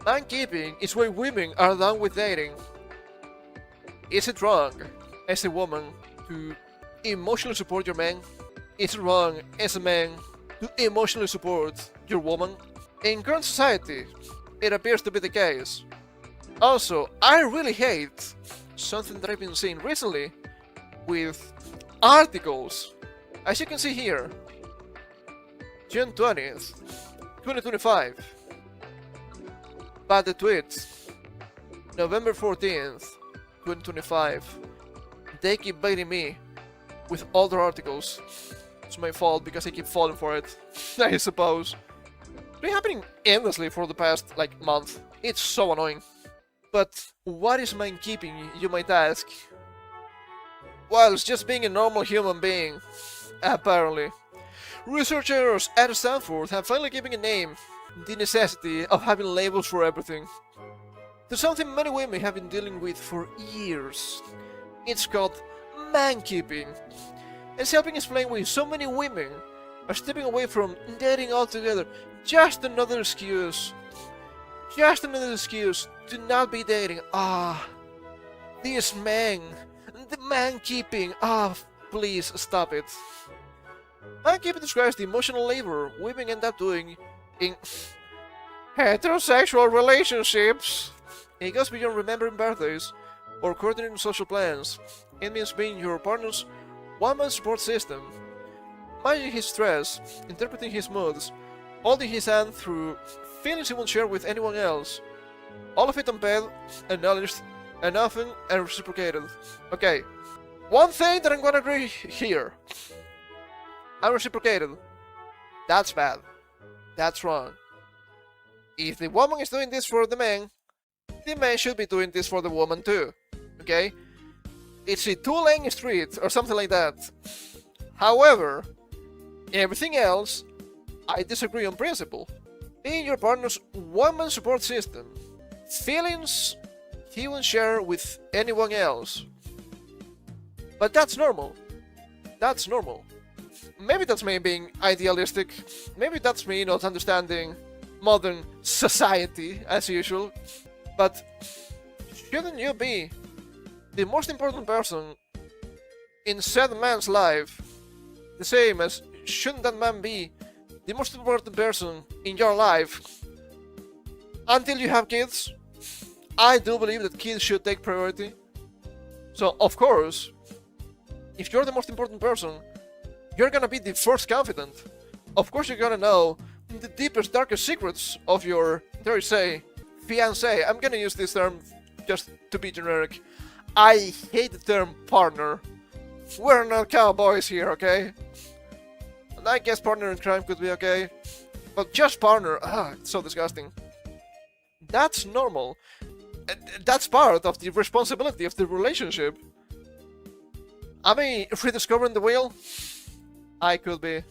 Mankeeping is when women are done with dating. Is it wrong as a woman to emotionally support your man? Is it wrong as a man to emotionally support your woman? In current society, it appears to be the case. Also, I really hate something that I've been seeing recently with articles. As you can see here, June 20th, 2025. But the tweet, November 14th, 2025. They keep baiting me with older articles. It's my fault because I keep falling for it, I suppose. It's been happening endlessly for the past, month. It's so annoying. But what is Mankeeping, you might ask? Well, it's just being a normal human being, apparently. Researchers at Stanford have finally given a name the necessity of having labels for everything. There's something many women have been dealing with for years. It's called mankeeping. It's helping explain why so many women are stepping away from dating altogether. Just another excuse. Just another excuse to not be dating. This man. The mankeeping. Please stop it. Mankeeping describes the emotional labor women end up doing in heterosexual relationships. It goes beyond remembering birthdays or coordinating social plans. It means being your partner's one-man support system, managing his stress, interpreting his moods, holding his hand through feelings he won't share with anyone else. All of it unpaid, acknowledged, and often and reciprocated. Okay, one thing that I'm gonna agree here. Unreciprocated. That's bad. That's wrong. If the woman is doing this for the man should be doing this for the woman too. Okay? It's a two-lane street or something like that. However, everything else, I disagree on principle. Being your partner's one-man support system. Feelings he won't share with anyone else. But that's normal. That's normal. Maybe that's me being idealistic. Maybe that's me not understanding modern society as usual. But shouldn't you be the most important person in said man's life? The same as shouldn't that man be the most important person in your life? Until you have kids, I do believe that kids should take priority. So of course, if you're the most important person, you're gonna be the first confidant. Of course you're gonna know the deepest, darkest secrets of your, dare I say, fiancé. I'm gonna use this term just to be generic. I hate the term partner. We're not cowboys here, okay? And I guess partner in crime could be okay. But just partner, it's so disgusting. That's normal. That's part of the responsibility of the relationship. Am I rediscovering the wheel? I could be.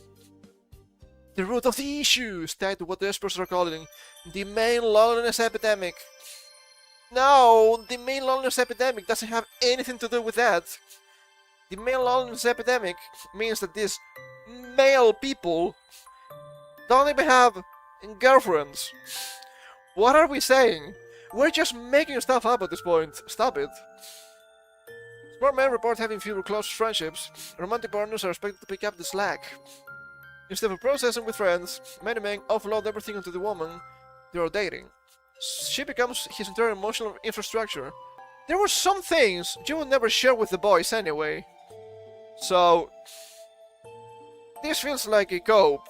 The root of the issue is tied to what the experts are calling the male loneliness epidemic. No, the male loneliness epidemic doesn't have anything to do with that. The male loneliness epidemic means that these male people don't even have girlfriends. What are we saying? We're just making stuff up at this point. Stop it. Smart men report having fewer close friendships. Romantic partners are expected to pick up the slack. Instead of processing with friends, many men offload everything onto the woman they are dating. She becomes his entire emotional infrastructure. There were some things you would never share with the boys anyway. So, this feels like a cope.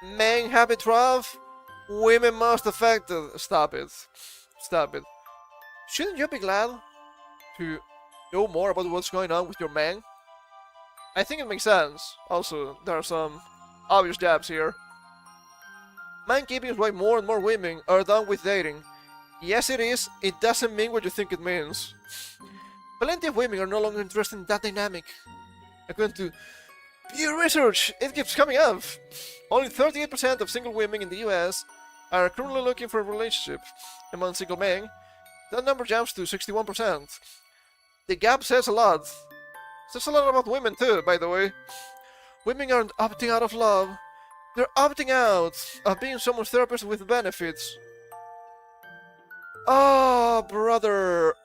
Men habit rough, women most affected. Stop it. Stop it. Shouldn't you be glad to know more about what's going on with your man? I think it makes sense. Also, there are some obvious jabs here. Mankeeping is why more and more women are done with dating. Yes, it is. It doesn't mean what you think it means. Plenty of women are no longer interested in that dynamic. According to Pew Research, it keeps coming up. Only 38% of single women in the US are currently looking for a relationship. Among single men, that number jumps to 61%. The gap says a lot. Says a lot about women too, by the way. Women aren't opting out of love. They're opting out of being someone's therapist with benefits. Oh, brother,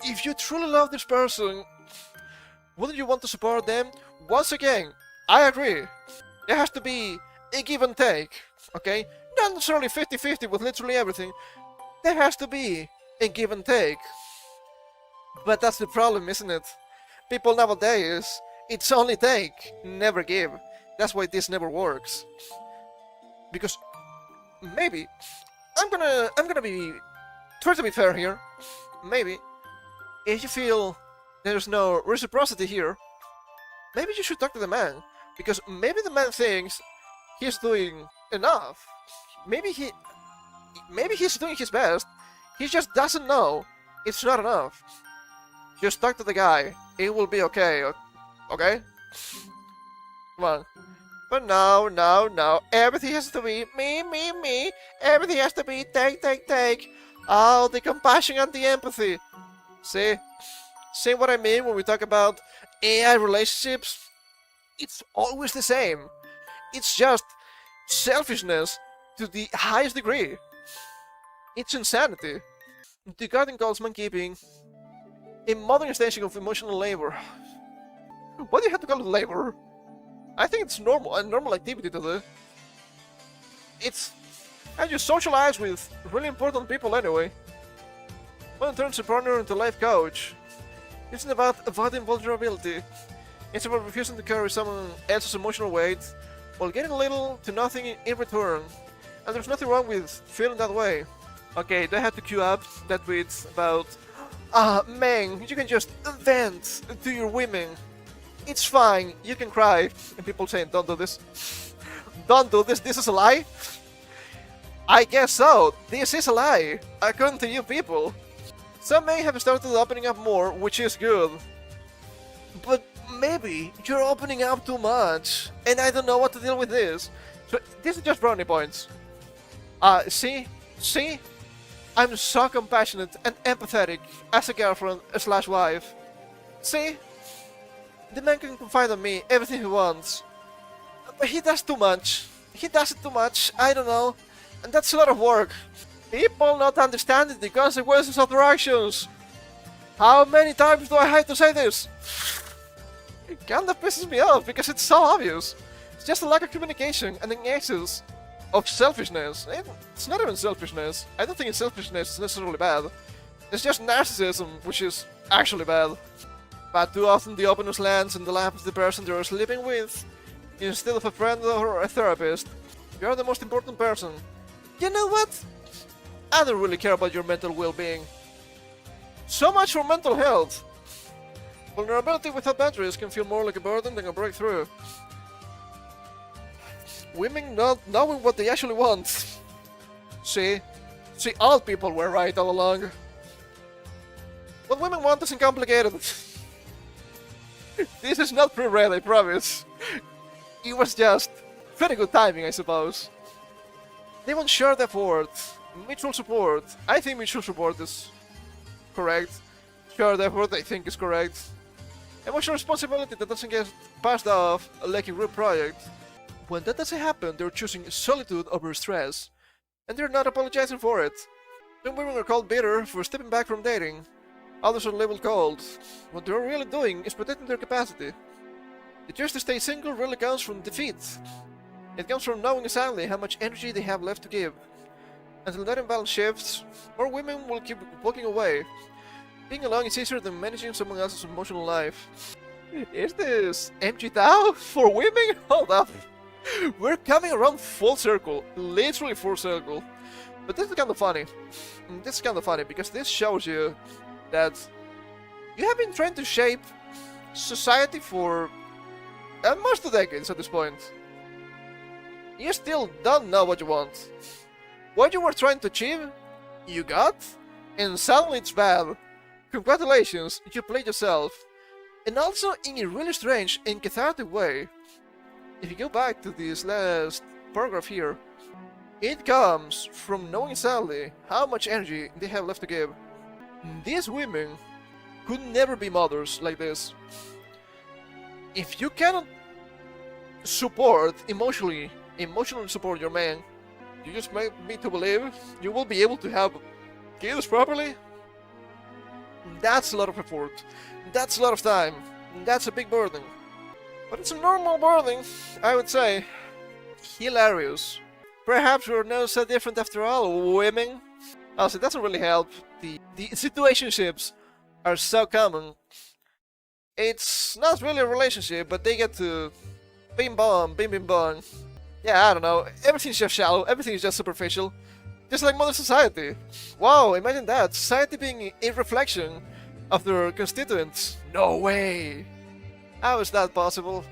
if you truly love this person, wouldn't you want to support them? Once again, I agree. There has to be a give and take, okay? Not necessarily 50-50 with literally everything. There has to be a give and take. But that's the problem, isn't it? People nowadays, it's only take, never give. That's why this never works. Because maybe I'm gonna be try to be fair here. Maybe if you feel there's no reciprocity here, maybe you should talk to the man. Because maybe the man thinks he's doing enough. Maybe he's doing his best. He just doesn't know it's not enough. Just talk to the guy. It will be okay. Okay? Come on. But no. Everything has to be me. Everything has to be take. Oh, the compassion and the empathy. See? See what I mean when we talk about AI relationships? It's always the same. It's just selfishness to the highest degree. It's insanity. The garden calls mankeeping a modern station of emotional labor. Why do you have to call it labor? I think it's normal, a normal activity to do. It's how you socialize with really important people anyway. One turns a partner into a life coach. It's not about avoiding vulnerability. It's about refusing to carry someone else's emotional weight while getting little to nothing in return. And there's nothing wrong with feeling that way. Okay, do I have to queue up that tweet about man, you can just vent to your women. It's fine, you can cry. And people saying, don't do this. Don't do this, this is a lie? I guess so, this is a lie, according to you people. Some men have started opening up more, which is good. But maybe you're opening up too much, and I don't know what to deal with this. So this is just brownie points. See? I'm so compassionate and empathetic as a girlfriend / wife. See? The man can confide on me everything he wants. But he does too much. He does it too much, I don't know. And that's a lot of work. People not understanding the consequences of their actions. How many times do I have to say this? It kinda pisses me off because it's so obvious. It's just a lack of communication and an excess of selfishness. It's not even selfishness. I don't think it's selfishness is necessarily bad. It's just narcissism, which is actually bad. But too often the openness lands in the lap of the person they're sleeping with, instead of a friend or a therapist. You're the most important person. You know what? I don't really care about your mental well-being. So much for mental health. Vulnerability without boundaries can feel more like a burden than a breakthrough. Women not knowing what they actually want. See, all people were right all along. What women want isn't complicated. This is not pre-read, I promise. It was just very good timing, I suppose. They want shared effort, mutual support. I think mutual support is correct. Shared effort, I think, is correct. Emotional responsibility that doesn't get passed off like a group project. When that doesn't happen, they're choosing solitude over stress, and they're not apologizing for it. Some women are called bitter for stepping back from dating. Others are labeled cold. What they're really doing is protecting their capacity. The choice to stay single really comes from defeat. It comes from knowing exactly how much energy they have left to give. Until that imbalance shifts, more women will keep walking away. Being alone is easier than managing someone else's emotional life. Is this MGTOW for women? Hold up. We're coming around full circle. Literally full circle. But this is kind of funny. This is kind of funny because this shows you that you have been trying to shape society for almost 2 decades at this point. You still don't know what you want. What you were trying to achieve, you got, and suddenly it's bad. Congratulations, you played yourself. And also in a really strange and cathartic way. If you go back to this last paragraph here, it comes from knowing sadly how much energy they have left to give. These women could never be mothers like this. If you cannot support emotionally emotionally support your man. You just make me to believe you will be able to have kids properly? That's a lot of effort. That's a lot of time. That's a big burden. But it's a normal burden, I would say. Hilarious. Perhaps we're not so different after all, women. Also, it doesn't really help. The situationships are so common. It's not really a relationship, but they get to bing bong, bing bing bong. Yeah, I don't know. Everything's just shallow. Everything is just superficial. Just like modern society. Wow, imagine that. Society being a reflection of their constituents. No way. How is that possible?